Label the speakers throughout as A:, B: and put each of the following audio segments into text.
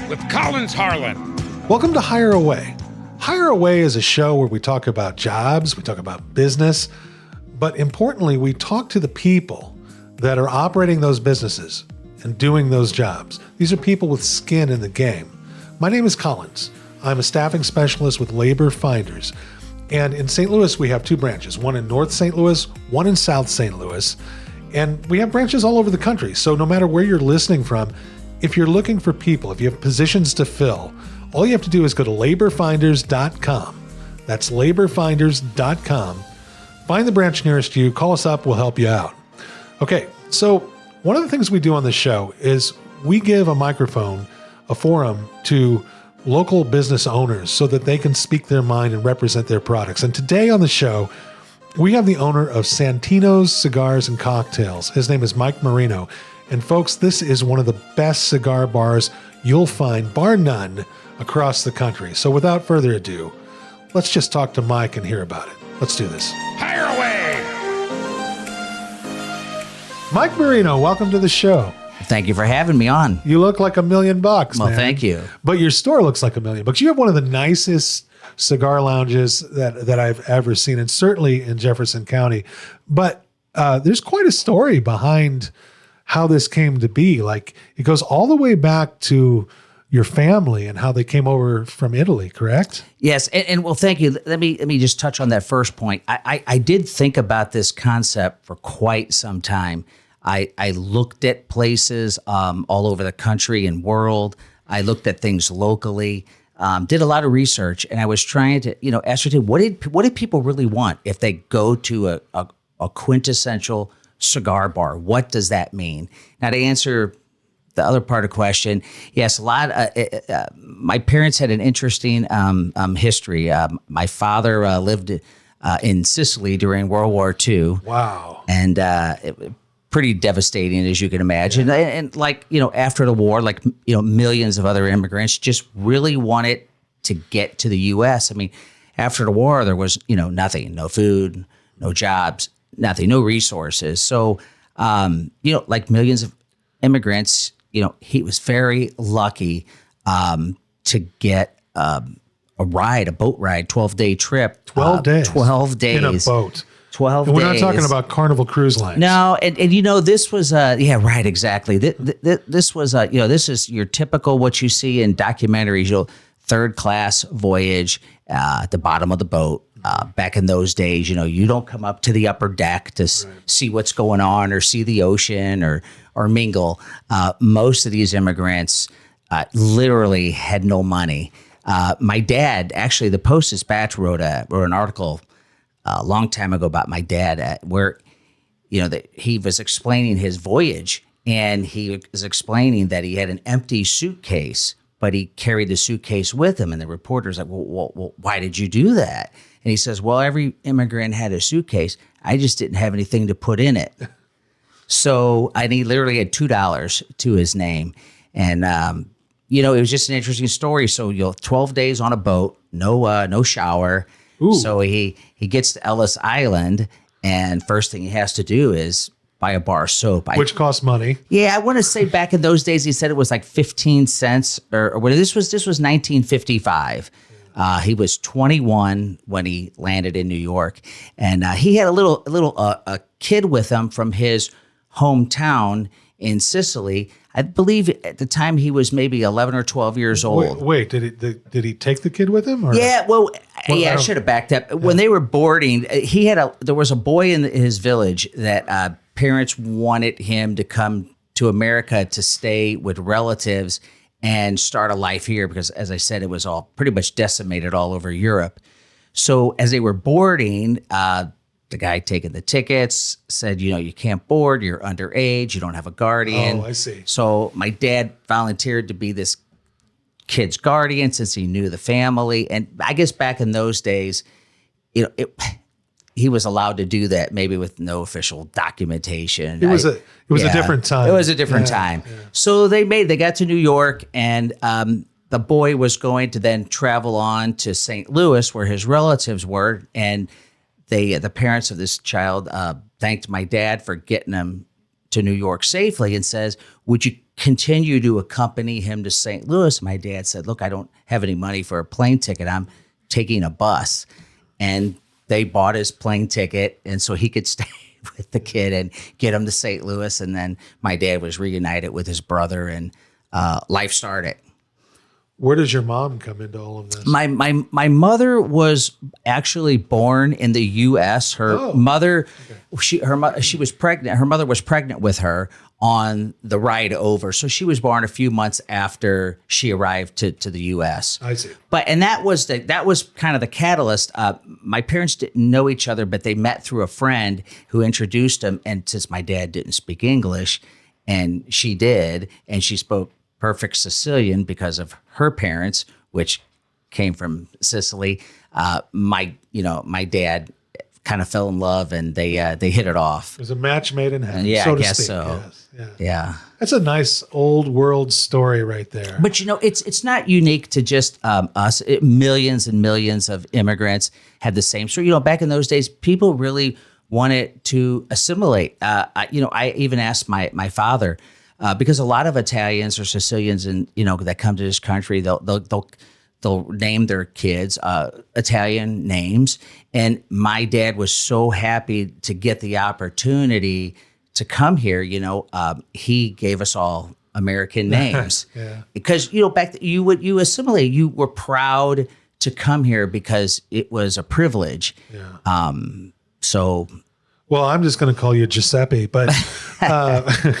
A: with Collins Harlan.
B: Welcome to Hire Away. Hire Away is a show where we talk about jobs, we talk about business, but importantly, we talk to the people that are operating those businesses and doing those jobs. These are people with skin in the game. My name is Collins. I'm a staffing specialist with Labor Finders. And in St. Louis, we have two branches, one in North St. Louis, one in South St. Louis. And we have branches all over the country. So no matter where you're listening from, if you're looking for people, if you have positions to fill, all you have to do is go to laborfinders.com. That's laborfinders.com. Find the branch nearest you, call us up, we'll help you out. Okay, so one of the things we do on this show is we give a microphone, a forum to local business owners so that they can speak their mind and represent their products. And today on the show, we have the owner of Santino's Cigars and Cocktails. His name is Mike Marino. And folks, this is one of the best cigar bars you'll find, bar none, across the country. So without further ado, let's just talk to Mike and hear about it. Let's do this.
A: Hire away!
B: Mike Marino, welcome to the show.
C: Thank you for having me on.
B: You look like $1 million,
C: Well,
B: man.
C: thank you.
B: But your store looks like $1 million. You have one of the nicest cigar lounges that I've ever seen, and certainly in Jefferson County. But there's quite a story behind how this came to be. Like, it goes all the way back to your family and how they came over from Italy, correct?
C: Yes, and well, thank you. Let me just touch on that first point. I did think about this concept for quite some time. I looked at places all over the country and world. I looked at things locally. Did a lot of research, and I was trying to, ascertain what did people really want if they go to a quintessential cigar bar. What does that mean? Now, to answer the other part of the question, yes, a lot. My parents had an interesting history. My father lived in Sicily during World War II.
B: Wow.
C: And pretty devastating, as you can imagine. Yeah. And after the war, millions of other immigrants just really wanted to get to the U.S. I mean, after the war, there was, nothing, no food, no jobs, nothing, no resources. So, like millions of immigrants, he was very lucky to get a boat ride, 12-day trip.
B: 12 days.
C: 12 days.
B: In a boat.
C: 12
B: and we're
C: days.
B: not talking about Carnival Cruise Lines.
C: No, and this was right, exactly. This was this is your typical what you see in documentaries, third class voyage at the bottom of the boat. Back in those days, you don't come up to the upper deck to see what's going on or see the ocean or mingle. Most of these immigrants literally had no money. My dad, actually, the Post-Dispatch wrote an article a long time ago about my dad, where that he was explaining his voyage, and he was explaining that he had an empty suitcase, but he carried the suitcase with him. And the reporter's like, well, why did you do that? And he says, well, every immigrant had a suitcase. I just didn't have anything to put in it. So he literally had $2 to his name. And it was just an interesting story. So 12 days on a boat, no shower.
B: Ooh.
C: So he gets to Ellis Island, and first thing he has to do is buy a bar of soap.
B: Which costs money.
C: Yeah, I want to say back in those days, he said it was like 15 cents, or this was 1955. He was 21 when he landed in New York, and he had a kid with him from his hometown in Sicily. I believe at the time he was maybe 11 or 12 years old.
B: Wait, did he take the kid with him? Or?
C: Yeah, I should have backed up. When they were boarding, there was a boy in his village that parents wanted him to come to America to stay with relatives and start a life here because, as I said, it was all pretty much decimated all over Europe. So as they were boarding, the guy taking the tickets said, you can't board, you're underage, you don't have a guardian.
B: Oh, I see.
C: So my dad volunteered to be this kid's guardian since he knew the family. And I guess back in those days, he was allowed to do that, maybe with no official documentation.
B: It was a different time.
C: It was a different time. Yeah. So they got to New York, and the boy was going to then travel on to St. Louis, where his relatives were, and the parents of this child thanked my dad for getting him to New York safely, and says, "Would you continue to accompany him to St. Louis. My dad said, look, I don't have any money for a plane ticket. I'm taking a bus. And they bought his plane ticket, and so he could stay with the kid and get him to St. Louis. And then my dad was reunited with his brother, and life started.
B: Where does your mom come into all of this?
C: My mother was actually born in the U.S. Her mother, she was pregnant. Her mother was pregnant with her on the ride over, so she was born a few months after she arrived to the U.S.
B: I see.
C: And that was kind of the catalyst. My parents didn't know each other, but they met through a friend who introduced them. And since my dad didn't speak English, and she did, and she spoke perfect Sicilian because of her parents, which came from Sicily. My dad kind of fell in love, and they hit it off.
B: It was a match made in heaven.
C: Yeah,
B: so
C: I
B: to
C: guess
B: speak.
C: so.
B: Yes.
C: Yeah.
B: That's a nice old world story right there.
C: But it's not unique to just us. Millions and millions of immigrants had the same story. Back in those days, people really wanted to assimilate. I even asked my father. Because a lot of Italians or Sicilians, and that come to this country, they'll name their kids Italian names. And my dad was so happy to get the opportunity to come here. He gave us all American names.
B: Yeah.
C: Because back you assimilate. You were proud to come here because it was a privilege.
B: Yeah. Well, I'm just going to call you Giuseppe, but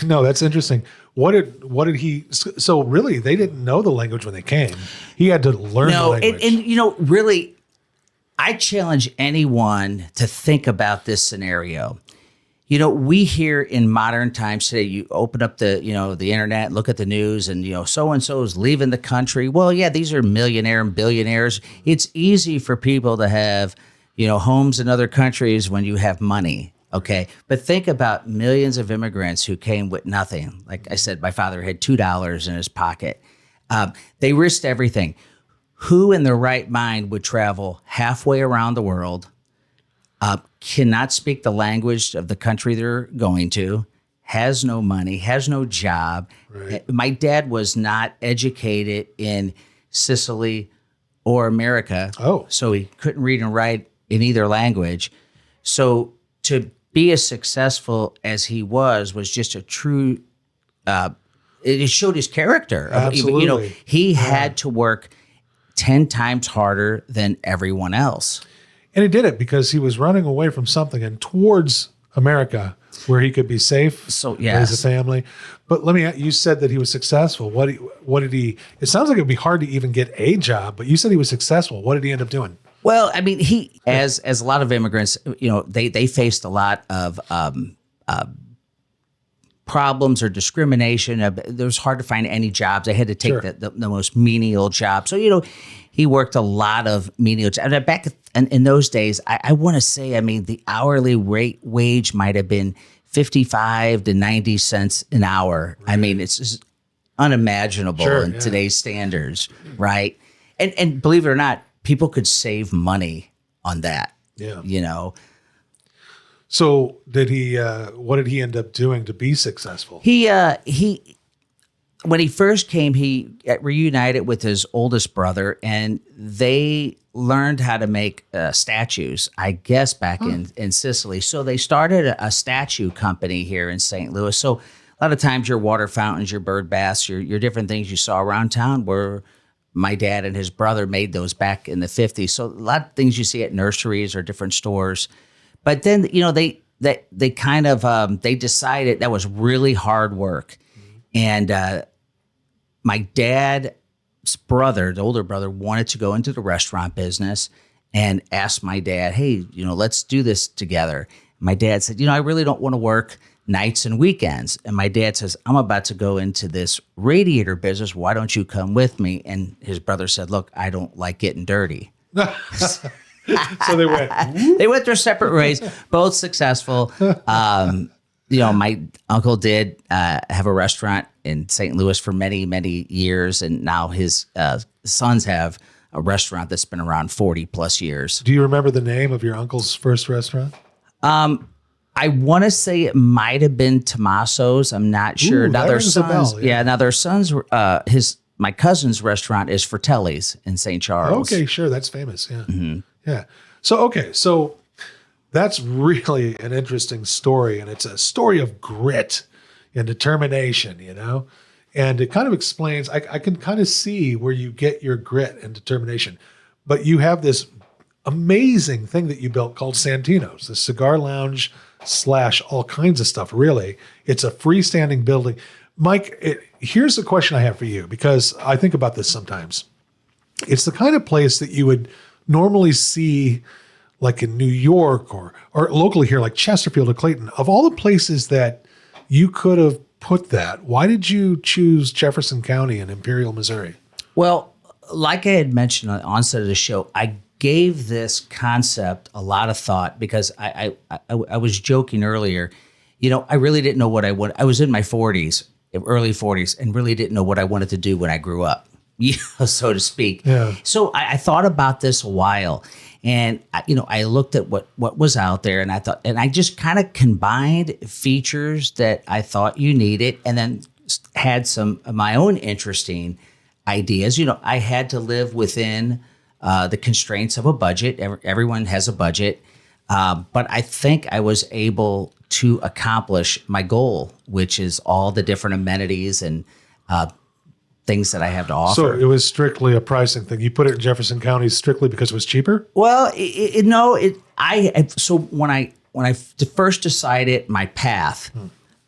B: no, that's interesting. What did he? So really, they didn't know the language when they came. He had to learn the language.
C: And really, I challenge anyone to think about this scenario. We hear in modern times today, you open up the internet, look at the news, and so and so is leaving the country. Well, yeah, these are millionaire and billionaires. It's easy for people to have homes in other countries when you have money. Okay. But think about millions of immigrants who came with nothing. Like I said, my father had $2 in his pocket. They risked everything. Who in their right mind would travel halfway around the world, cannot speak the language of the country they're going to, has no money, has no job. Right. My dad was not educated in Sicily or America. So he couldn't read and write in either language. So to be as successful as he was just a true, it showed his character.
B: Absolutely.
C: He had to work 10 times harder than everyone else.
B: And he did it because he was running away from something and towards America where he could be safe, raise a family. But you said that he was successful. What did he, it sounds like it'd be hard to even get a job, but you said he was successful. What did he end up doing?
C: Well, I mean, he, as a lot of immigrants, they faced a lot of problems or discrimination. It was hard to find any jobs. They had to take the most menial job. So, he worked a lot of menial jobs. Back in those days, I want to say, the hourly wage might have been 55 to 90 cents an hour. Right. It's just unimaginable in today's standards, right? And believe it or not, people could save money on that. Yeah.
B: So did he? What did he end up doing to be successful?
C: He when he first came, he reunited with his oldest brother, and they learned how to make statues, I guess, back in Sicily. So they started a statue company here in St. Louis. So a lot of times your water fountains, your bird baths, your different things you saw around town were my dad and his brother made those back in the 50s. So a lot of things you see at nurseries or different stores. But then, they kind of, they decided that was really hard work. And my dad's brother, the older brother, wanted to go into the restaurant business and asked my dad, hey, let's do this together. My dad said, I really don't want to work nights and weekends. And my dad says, I'm about to go into this radiator business. Why don't you come with me? And his brother said, look, I don't like getting dirty.
B: So they went.
C: They went their separate ways, both successful. My uncle did have a restaurant in St. Louis for many, many years. And now his sons have a restaurant that's been around 40 plus years.
B: Do you remember the name of your uncle's first restaurant?
C: I want to say it might have been Tommaso's. I'm not sure.
B: Ooh,
C: Now
B: that
C: their
B: rings a bell,
C: sons,
B: yeah.
C: Now their sons, my cousin's restaurant is Fratelli's in St. Charles.
B: Okay, sure. That's famous. Yeah. Yeah. So that's really an interesting story. And it's a story of grit and determination, and it kind of explains, I can kind of see where you get your grit and determination, but you have this amazing thing that you built called Santino's, the cigar lounge / all kinds of stuff. Really, it's a freestanding building. Mike, here's the question I have for you, because I think about this sometimes. It's the kind of place that you would normally see like in New York or locally here, like Chesterfield or Clayton. Of all the places that you could have put that, why did you choose Jefferson County in Imperial, Missouri?
C: Well, like I had mentioned on the onset of the show, I gave this concept a lot of thought because I was joking earlier. I really didn't know what I wanted. I was in my 40s, early 40s, and really didn't know what I wanted to do when I grew up, so to speak.
B: Yeah.
C: So I thought about this a while, and I looked at what was out there, and I just kind of combined features that I thought you needed, and then had some of my own interesting ideas. I had to live within the constraints of a budget. Everyone has a budget. But I think I was able to accomplish my goal, which is all the different amenities and things that I have to offer.
B: So it was strictly a pricing thing. You put it in Jefferson County strictly because it was cheaper?
C: Well, so when I first decided my path,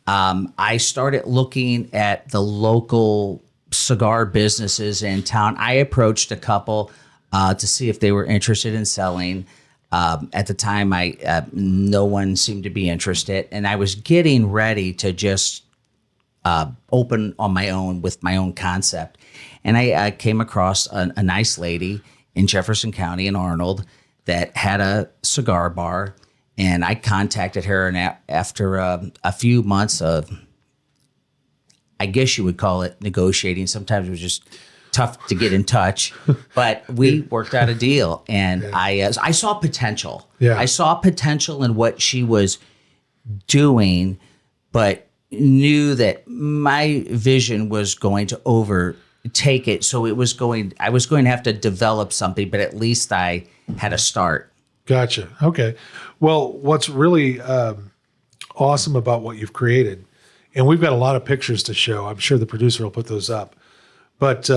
C: I started looking at the local cigar businesses in town. I approached a couple to see if they were interested in selling. At the time, no one seemed to be interested, and I was getting ready to just open on my own with my own concept. And I came across a nice lady in Jefferson County in Arnold that had a cigar bar, and I contacted her. And after a few months of, I guess you would call it negotiating, sometimes it was just tough to get in touch, but we worked out a deal, and I saw potential.
B: Yeah.
C: I saw potential in what she was doing, but knew that my vision was going to overtake it. So I was going to have to develop something, but at least I had a start.
B: Gotcha. Okay. Well, what's really awesome about what you've created, and we've got a lot of pictures to show. I'm sure the producer will put those up. But,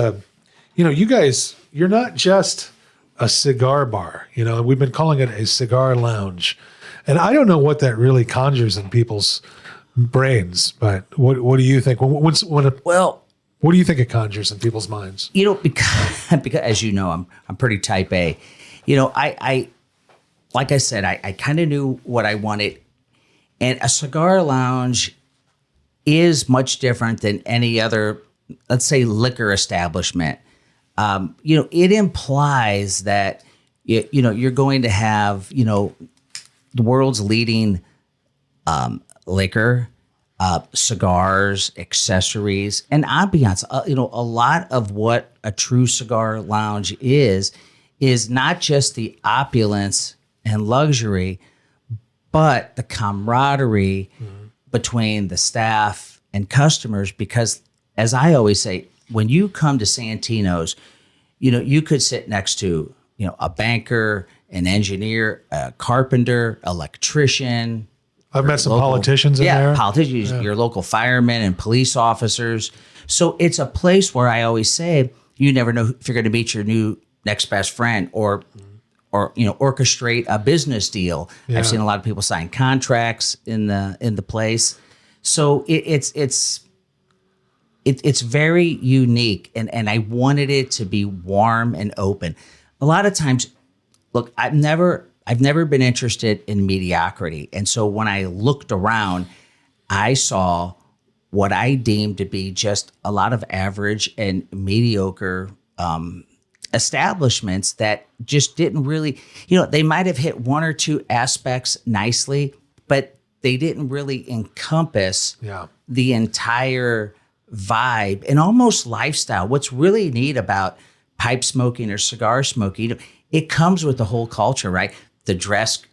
B: you guys, you're not just a cigar bar. We've been calling it a cigar lounge. And I don't know what that really conjures in people's brains, but what do you think?
C: Well,
B: what do you think it conjures in people's minds?
C: Because as you know, I'm pretty type A. I like I said, I kind of knew what I wanted, and a cigar lounge is much different than any other, let's say, liquor establishment. It implies that you're going to have the world's leading liquor, cigars, accessories, and ambiance. A lot of what a true cigar lounge is not just the opulence and luxury, but the camaraderie between the staff and customers. Because, as I always say, when you come to Santino's, you could sit next to, a banker, an engineer, a carpenter, electrician.
B: I've met some politicians in there.
C: Politicians, your local firemen and police officers. So it's a place where I always say, you never know if you're going to meet your new next best friend or orchestrate a business deal.
B: Yeah.
C: I've seen a lot of people sign contracts in the place. So it's very unique, and I wanted it to be warm and open. A lot of times, look, I've never been interested in mediocrity. And so when I looked around, I saw what I deemed to be just a lot of average and mediocre establishments that just didn't really, they might have hit one or two aspects nicely, but they didn't really encompass the entire vibe and almost lifestyle. What's really neat about pipe smoking or cigar smoking, it comes with the whole culture, right? the dress,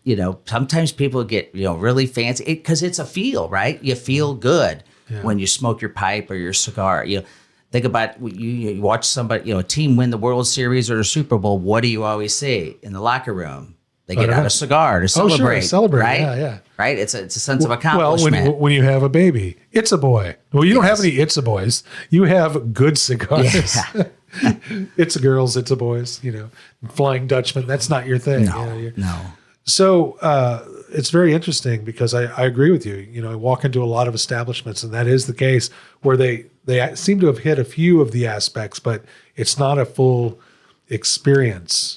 C: sometimes people get, really fancy because it's a feel, right? You feel good when you smoke your pipe or your cigar. Think about you watch somebody, a team win the World Series or the Super Bowl. What do you always see in the locker room? They get out a cigar to celebrate.
B: Oh, sure, celebrate.
C: Right?
B: Yeah.
C: Right? It's a sense of accomplishment.
B: Well, when you have a baby, it's a boy. Well, you don't have any it's a boys. You have good cigars.
C: Yeah.
B: It's a girls, it's a boys, Flying Dutchman. That's not your thing.
C: No.
B: So it's very interesting because I agree with you. I walk into a lot of establishments, and that is the case where they seem to have hit a few of the aspects, but it's not a full experience.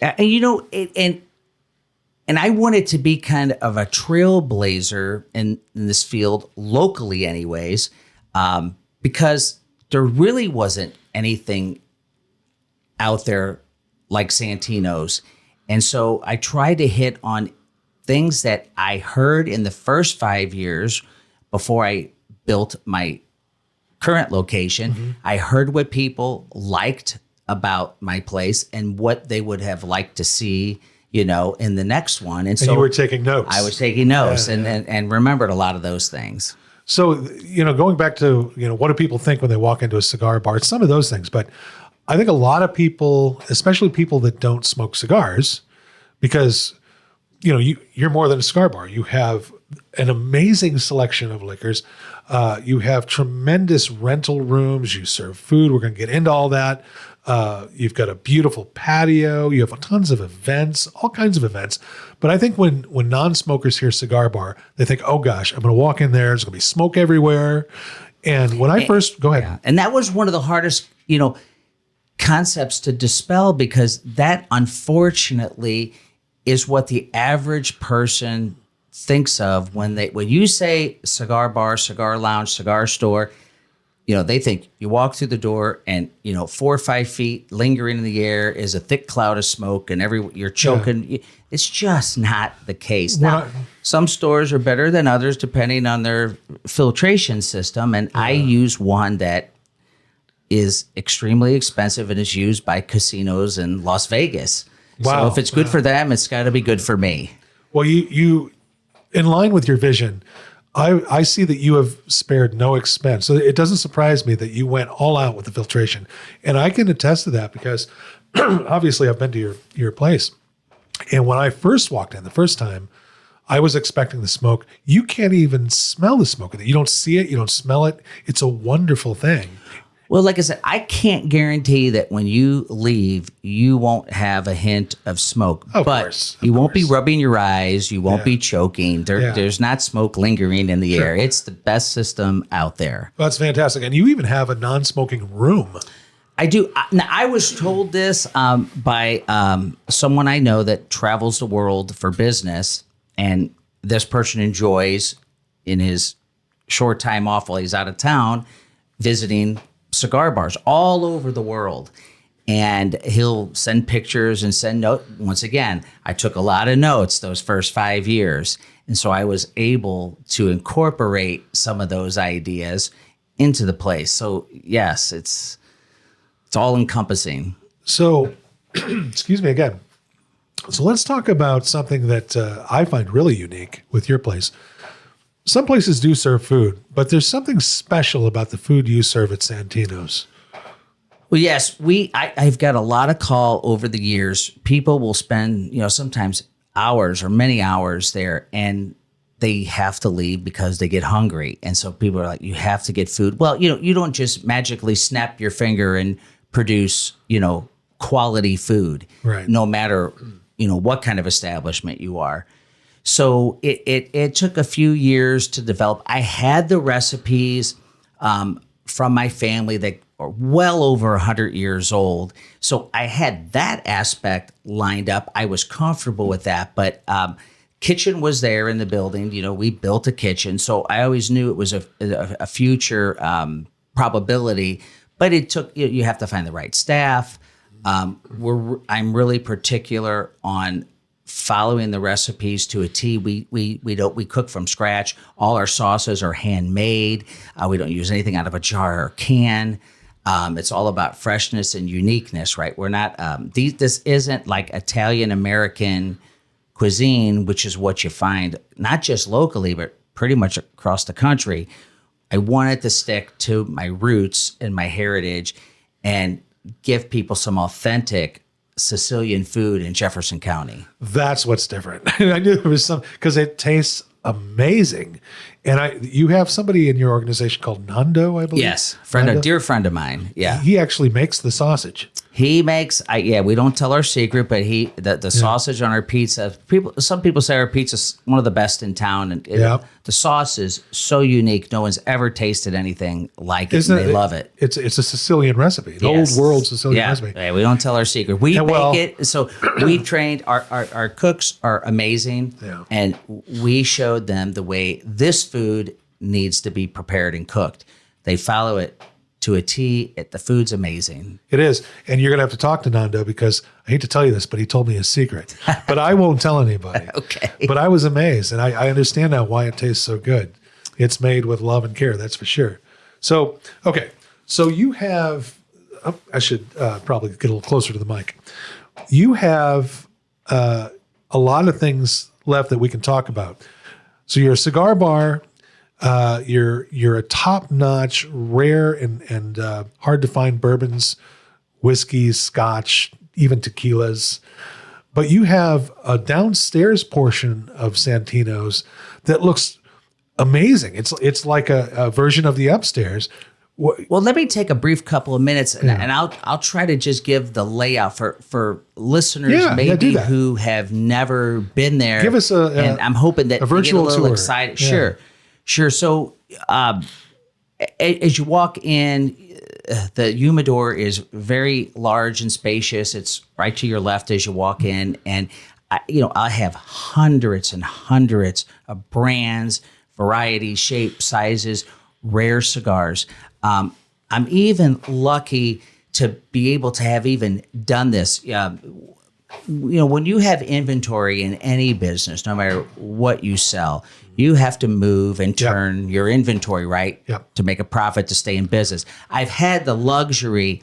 C: And I wanted to be kind of a trailblazer in this field locally, anyways, because there really wasn't anything out there like Santino's. And so I tried to hit on things that I heard in the first 5 years before I built my current location. Mm-hmm. I heard what people liked about my place and what they would have liked to see, in the next one. And so
B: you were taking notes.
C: I was taking notes and remembered a lot of those things.
B: So, going back to, what do people think when they walk into a cigar bar? It's some of those things, but I think a lot of people, especially people that don't smoke cigars, because, you're more than a cigar bar. You have an amazing selection of liquors. You have tremendous rental rooms. You serve food. We're going to get into all that. You've got a beautiful patio. You have tons of events, all kinds of events. But I think when non-smokers hear cigar bar, they think, oh gosh, I'm going to walk in there. There's going to be smoke everywhere. And when I first, go ahead.
C: Yeah. And that was one of the hardest, concepts to dispel, because that unfortunately is what the average person thinks of when you say cigar bar, cigar lounge, cigar store. They think you walk through the door and, 4 or 5 feet lingering in the air is a thick cloud of smoke and you're choking. Yeah. It's just not the case. Now, some stores are better than others depending on their filtration system. And I use one that is extremely expensive and is used by casinos in Las Vegas.
B: Wow.
C: So if it's good for them, it's got to be good for me.
B: Well, you in line with your vision, I see that you have spared no expense. So it doesn't surprise me that you went all out with the filtration. And I can attest to that because obviously I've been to your place. And when I first walked in the first time, I was expecting the smoke. You can't even smell the smoke. You don't see it. You don't smell it. It's a wonderful thing.
C: Well, like I said, I can't guarantee that when you leave, you won't have a hint of smoke.
B: Of course.
C: You won't be rubbing your eyes. You won't be choking. There's not smoke lingering in the air. It's the best system out there.
B: Well, that's fantastic. And you even have a non-smoking room.
C: I do. Now, I was told this by someone I know that travels the world for business, and this person enjoys, in his short time off while he's out of town, visiting cigar bars all over the world. And he'll send pictures and send notes. Once again, I took a lot of notes those first 5 years. And so I was able to incorporate some of those ideas into the place. So yes, it's all encompassing.
B: So, excuse me again. So let's talk about something that I find really unique with your place. Some places do serve food, but there's something special about the food you serve at Santino's.
C: Well, yes, I've got a lot of call over the years. People will spend, sometimes hours or many hours there, and they have to leave because they get hungry. And so people are like, you have to get food. Well, you don't just magically snap your finger and produce, quality food,
B: right?
C: No matter, what kind of establishment you are. So it took a few years to develop. I had the recipes from my family that are well over 100 years old. So I had that aspect lined up. I was comfortable with that. But kitchen was there in the building. We built a kitchen. So I always knew it was a future probability. But it took, you have to find the right staff. I'm really particular on following the recipes to a T. We cook from scratch. All our sauces are handmade. We don't use anything out of a jar or can. It's all about freshness and uniqueness, right? We're not this isn't like Italian American cuisine, which is what you find not just locally, but pretty much across the country. I wanted to stick to my roots and my heritage and give people some authentic Sicilian food in Jefferson County.
B: That's what's different. I knew there was some, because it tastes amazing. And you have somebody in your organization called Nando, I believe.
C: Yes,
B: Nando?
C: a dear friend of mine. Yeah,
B: He actually makes the sausage.
C: he makes. We don't tell our secret, but the sausage on our pizza. Some people say our pizza's one of the best in town, and the sauce is so unique. No one's ever tasted anything like it. And they love it.
B: It's a Sicilian recipe, the old world Sicilian recipe.
C: Yeah, we don't tell our secret. We make it. So we've trained our cooks are amazing, and we showed them the way this food needs to be prepared and cooked. They follow it to a T. The food's amazing.
B: It is. And you're going to have to talk to Nando, because I hate to tell you this, but he told me his secret. But I won't tell anybody.
C: Okay.
B: But I was amazed, and I understand now why it tastes so good. It's made with love and care, that's for sure. So, okay. So you have, I should probably get a little closer to the mic. You have a lot of things left that we can talk about. So you're a cigar bar. You're a top-notch, rare and hard to find bourbons, whiskeys, scotch, even tequilas. But you have a downstairs portion of Santino's that looks amazing. It's like a version of the upstairs.
C: Well, let me take a brief couple of minutes, and I'll try to just give the layout for listeners maybe who have never been there.
B: Give us
C: and I'm hoping that
B: a virtual
C: you get a little
B: tour.
C: excited. Yeah. Sure. So as you walk in, the humidor is very large and spacious. It's right to your left as you walk in, and I have hundreds and hundreds of brands, varieties, shapes, sizes, rare cigars. I'm even lucky to be able to have even done this. When you have inventory in any business, no matter what you sell, you have to move and turn your inventory, right? To make a profit, to stay in business. I've had the luxury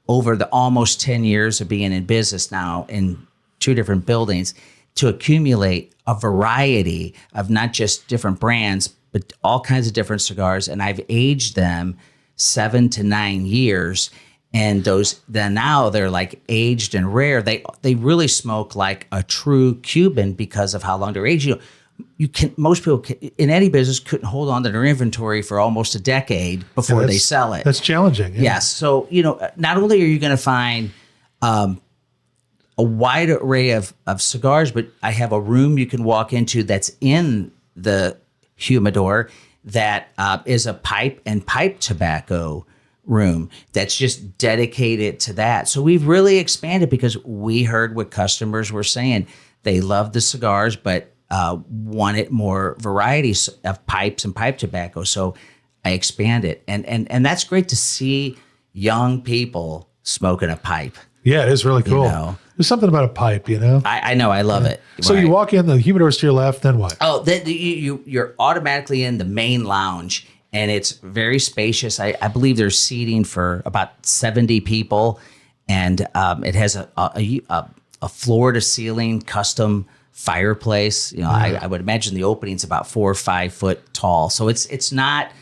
C: over the almost 10 years of being in business now in 2 different buildings to accumulate a variety of not just different brands, but all kinds of different cigars. And I've aged them 7 to 9 years. And now they're like aged and rare. They really smoke like a true Cuban because of how long they're aged. Most people in any business couldn't hold on to their inventory for almost a decade before they sell it.
B: That's challenging. Yeah.
C: Yes. So, not only are you going to find a wide array of cigars, but I have a room you can walk into that's in the humidor that is a pipe and pipe tobacco room that's just dedicated to that. So we've really expanded because we heard what customers were saying. They love the cigars, but wanted more varieties of pipes and pipe tobacco. So I expanded. And that's great to see young people smoking a pipe.
B: Yeah, it is really cool. There's something about a pipe,
C: I know. I love it.
B: So you walk in, the humidor's to your left, then what?
C: Oh, then you're automatically in the main lounge, and it's very spacious. I believe there's seating for about 70 people, and it has a floor-to-ceiling custom fireplace. I would imagine the opening's about 4 or 5 foot tall. So it's not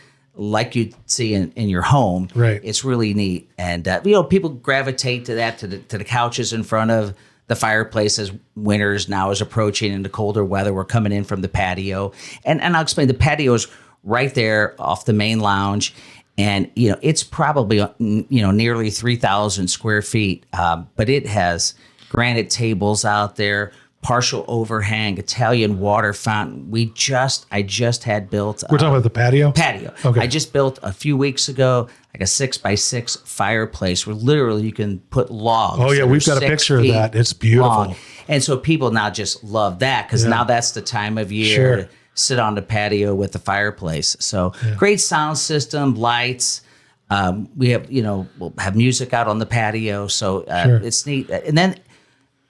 C: like you'd see in your home.
B: Right.
C: It's really neat. And, people gravitate to that, to the couches in front of the fireplace as winters now is approaching and the colder weather. We're coming in from the patio. And I'll explain, the patio is right there off the main lounge. And, it's probably, nearly 3,000 square feet. But it has granite tables out there, partial overhang, Italian water fountain. I just had built.
B: We're talking about the patio?
C: Patio.
B: Okay.
C: I just built a few weeks ago, like a 6x6 fireplace where literally you can put logs.
B: Oh yeah, we've got a picture of that. It's beautiful.
C: Long. And so people now just love that because now that's the time of year to sit on the patio with the fireplace. So great sound system, lights. We have, we'll have music out on the patio. So it's neat. And then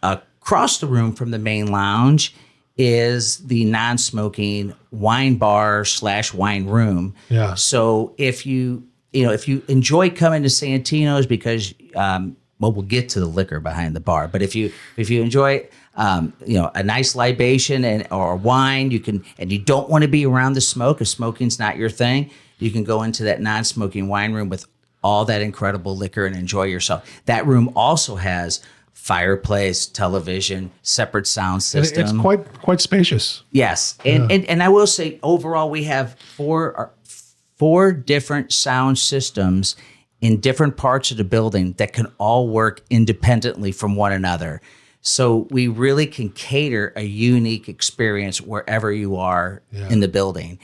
C: across the room from the main lounge is the non-smoking wine bar / wine room. Yeah. So if you enjoy coming to Santino's because well, we'll get to the liquor behind the bar. But if you enjoy, a nice libation or wine, you can, and you don't want to be around the smoke, if smoking's not your thing, you can go into that non-smoking wine room with all that incredible liquor and enjoy yourself. That room also has fireplace, television, separate sound system.
B: It's quite spacious.
C: Yes, and I will say overall we have four different sound systems in different parts of the building that can all work independently from one another. So we really can cater a unique experience wherever you are in the building.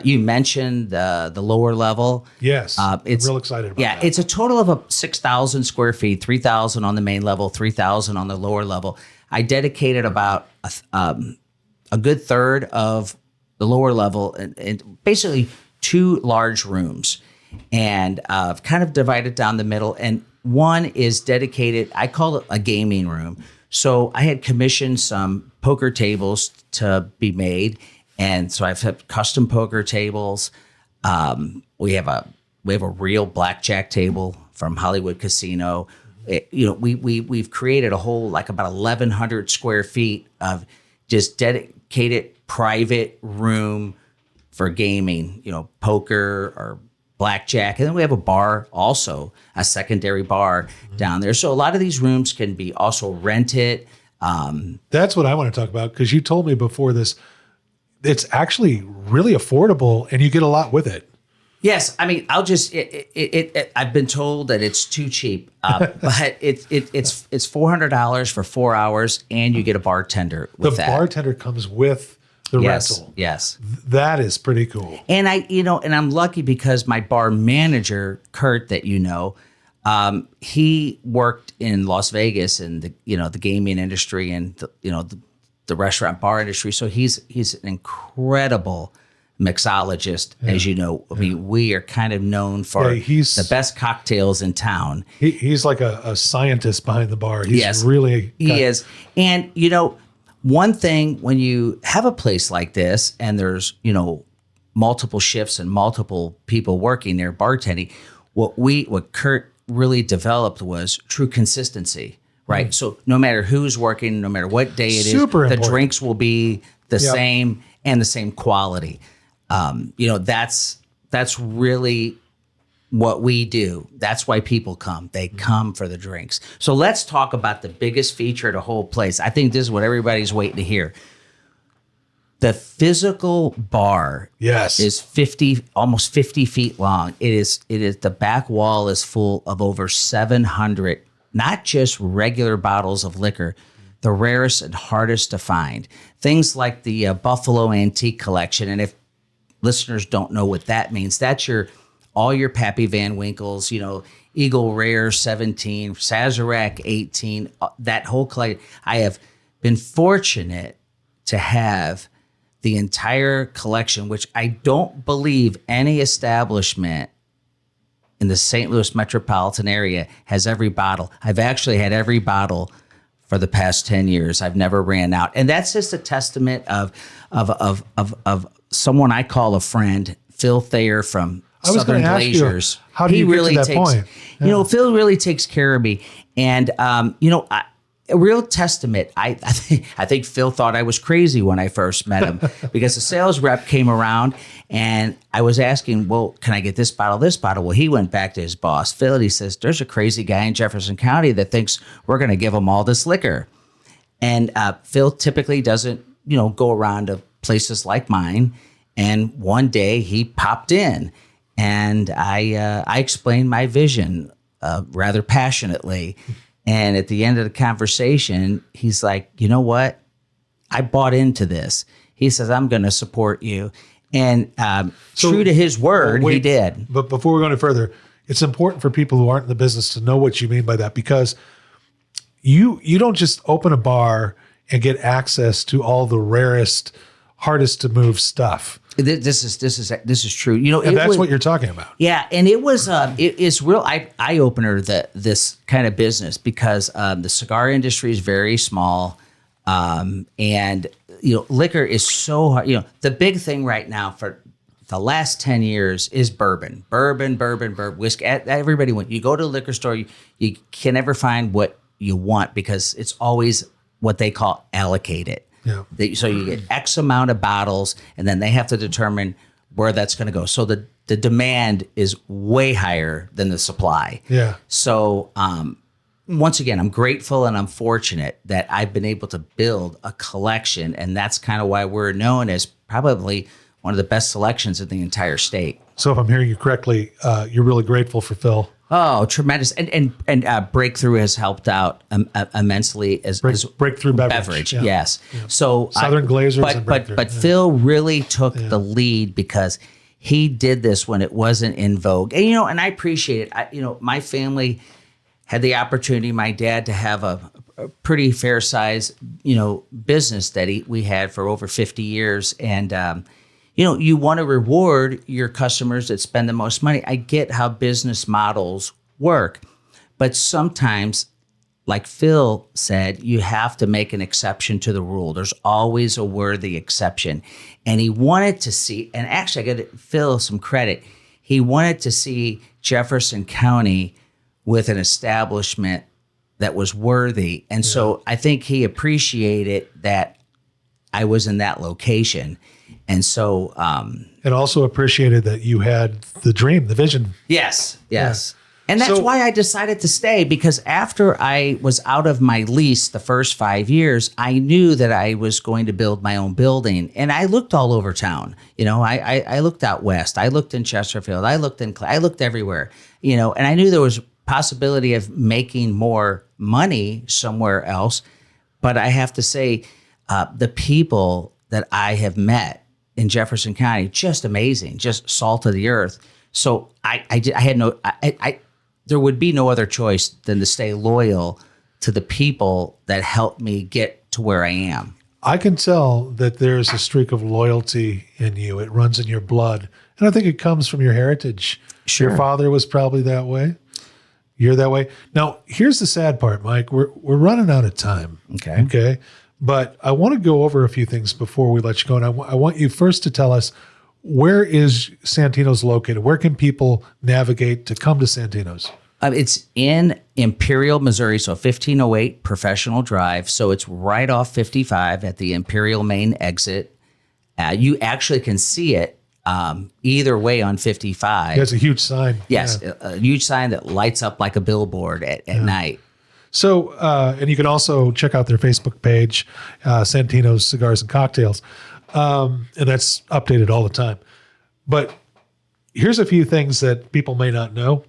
C: You mentioned the lower level.
B: Yes,
C: it's
B: I'm real excited about that.
C: Yeah, it's a total of 6,000 square feet, 3,000 on the main level, 3,000 on the lower level. I dedicated about a good third of the lower level and basically 2 large rooms. And I've kind of divided down the middle. And one is dedicated, I call it a gaming room. So I had commissioned some poker tables to be made. And so I've had custom poker tables. We have a real blackjack table from Hollywood Casino. We've created a whole like about 1,100 square feet of just dedicated private room for gaming. Poker or blackjack. And then we have a bar also, a secondary bar down there. So a lot of these rooms can be also rented.
B: That's what I want to talk about, because you told me before this, it's actually really affordable and you get a lot with it.
C: Yes, I mean, I've been told that it's too cheap, but it's $400 for 4 hours, and you get a bartender with that.
B: The bartender comes with the rental.
C: Yes,
B: that is pretty cool.
C: And I'm lucky because my bar manager, Kurt, that he worked in Las Vegas in the gaming industry and the restaurant bar industry. So he's an incredible mixologist, as you know. I mean, we are kind of known for the best cocktails in town.
B: He's like a scientist behind the bar. He is.
C: And one thing when you have a place like this and there's multiple shifts and multiple people working there bartending, what Kurt really developed was true consistency. Right. So no matter who's working, no matter what day it is, the drinks will be the same and the same quality. That's really what we do. That's why people come. They come for the drinks. So let's talk about the biggest feature of the whole place. I think this is what everybody's waiting to hear. The physical bar is almost 50 feet long. It is the back wall is full of over 700 not just regular bottles of liquor, the rarest and hardest to find. Things like the Buffalo Antique Collection. And if listeners don't know what that means, that's all your Pappy Van Winkles, Eagle Rare 17, Sazerac 18, that whole collection. I have been fortunate to have the entire collection, which I don't believe any establishment in the St. Louis metropolitan area has every bottle. I've actually had every bottle for the past 10 years. I've never ran out. And that's just a testament of someone I call a friend, Phil Thayer from Southern Glaciers.
B: How do you get to that point? Yeah.
C: Phil really takes care of me. And, a real testament. I think Phil thought I was crazy when I first met him because the sales rep came around and I was asking, well, can I get this bottle, this bottle? Well, he went back to his boss, Phil, and he says, there's a crazy guy in Jefferson County that thinks we're going to give him all this liquor. And Phil typically doesn't, go around to places like mine. And one day he popped in and I explained my vision rather passionately. And at the end of the conversation, he's like, you know what? I bought into this. He says, I'm going to support you. And true to his word, he did.
B: But before we go any further, it's important for people who aren't in the business to know what you mean by that, because you don't just open a bar and get access to all the rarest, hardest to move stuff.
C: This is true.
B: And that's what you're talking about.
C: Yeah, and it was it's real eye opener that this kind of business, because the cigar industry is very small, and liquor is so hard. The big thing right now the last 10 years is bourbon, whiskey. Everybody went. You go to a liquor store, you can never find what you want because it's always what they call allocated.
B: Yeah.
C: So you get X amount of bottles, and then they have to determine where that's going to go. So the demand is way higher than the supply.
B: Yeah.
C: So once again, I'm grateful and I'm fortunate that I've been able to build a collection, and that's kind of why we're known as probably one of the best selections in the entire state.
B: So if I'm hearing you correctly, you're really grateful for Phil.
C: Oh, tremendous. And Breakthrough has helped out immensely as
B: Breakthrough Beverage.
C: Yeah. Yes. Yeah. So
B: Southern Glazers and Breakthrough.
C: But Phil really took the lead because he did this when it wasn't in vogue. And, and I appreciate it. My family had the opportunity, my dad, to have a pretty fair size, business that we had for over 50 years. And, you want to reward your customers that spend the most money. I get how business models work, but sometimes, like Phil said, you have to make an exception to the rule. There's always a worthy exception. And he wanted to see, and actually I got to Phil some credit, he wanted to see Jefferson County with an establishment that was worthy. And so I think he appreciated that I was in that location. And so,
B: and also appreciated that you had the dream, the vision.
C: Yes. Yeah. And that's why I decided to stay, because after I was out of my lease the first 5 years, I knew that I was going to build my own building. And I looked all over town. I looked out west. I looked in Chesterfield. I looked everywhere, and I knew there was possibility of making more money somewhere else. But I have to say, the people that I have met in Jefferson County, just amazing, just salt of the earth. So there would be no other choice than to stay loyal to the people that helped me get to where I am.
B: I can tell that there's a streak of loyalty in you. It runs in your blood. And I think it comes from your heritage.
C: Sure.
B: Your father was probably that way. You're that way. Now, here's the sad part, Mike. We're running out of time. Okay. But I want to go over a few things before we let you go. And I want you first to tell us, where is Santino's located? Where can people navigate to come to Santino's?
C: It's in Imperial, Missouri, so 1508 Professional Drive. So it's right off 55 at the Imperial main exit. You actually can see it either way on 55.
B: There's a huge sign.
C: Yes, a huge sign that lights up like a billboard at night.
B: So, and you can also check out their Facebook page, Santino's Cigars and Cocktails. And that's updated all the time. But here's a few things that people may not know.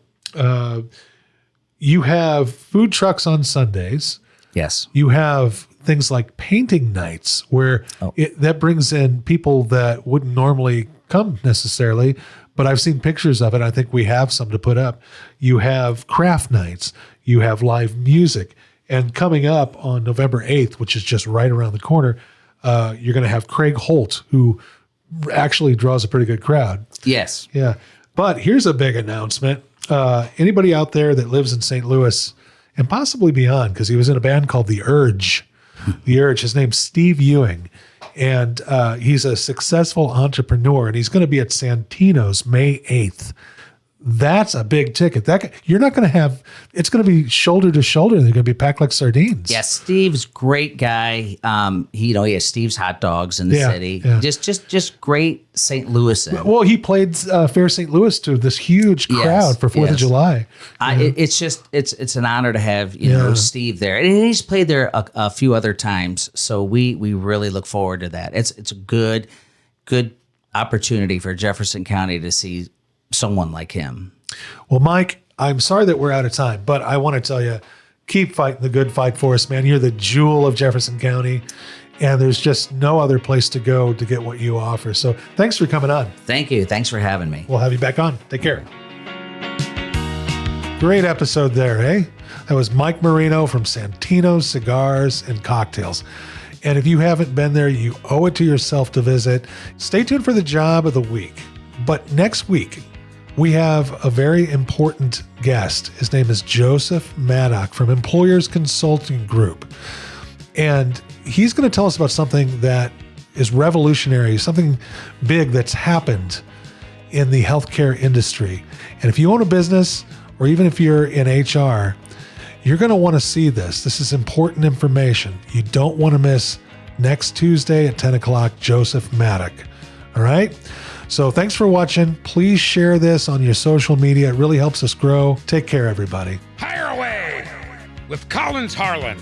B: You have food trucks on Sundays.
C: Yes.
B: You have things like painting nights where that brings in people that wouldn't normally come necessarily, but I've seen pictures of it. I think we have some to put up. You have craft nights. You have live music. And coming up on November 8th, which is just right around the corner, you're going to have Craig Holt, who actually draws a pretty good crowd.
C: Yes.
B: Yeah. But here's a big announcement. Anybody out there that lives in St. Louis and possibly beyond, because he was in a band called The Urge. The Urge, his name's Steve Ewing. And he's a successful entrepreneur, and he's going to be at Santino's May 8th. That's a big ticket. You're not going to have, it's going to be shoulder to shoulder. They're going to be packed like sardines.
C: Yeah, Steve's great guy. He has Steve's hot dogs in the city. Yeah. Just great St. Louisan.
B: Well, he played Fair St. Louis to this huge crowd for 4th of July.
C: It's an honor to have Steve there, and he's played there a few other times. So we really look forward to that. It's a good opportunity for Jefferson County to see someone like him.
B: Well, Mike, I'm sorry that we're out of time, but I want to tell you, keep fighting the good fight for us, man. You're the jewel of Jefferson County, and there's just no other place to go to get what you offer. So thanks for coming on.
C: Thank you. Thanks for having me.
B: We'll have you back on. Take care. Great episode there, eh? That was Mike Marino from Santino's Cigars and Cocktails. And if you haven't been there, you owe it to yourself to visit. Stay tuned for the job of the week. But next week, we have a very important guest. His name is Joseph Maddock from Employers Consulting Group. And he's going to tell us about something that is revolutionary, something big that's happened in the healthcare industry. And if you own a business, or even if you're in HR, you're going to want to see this. This is important information. You don't want to miss next Tuesday at 10 o'clock, Joseph Maddock. All right? So thanks for watching. Please share this on your social media. It really helps us grow. Take care, everybody.
A: Hire away with Collins Harlan.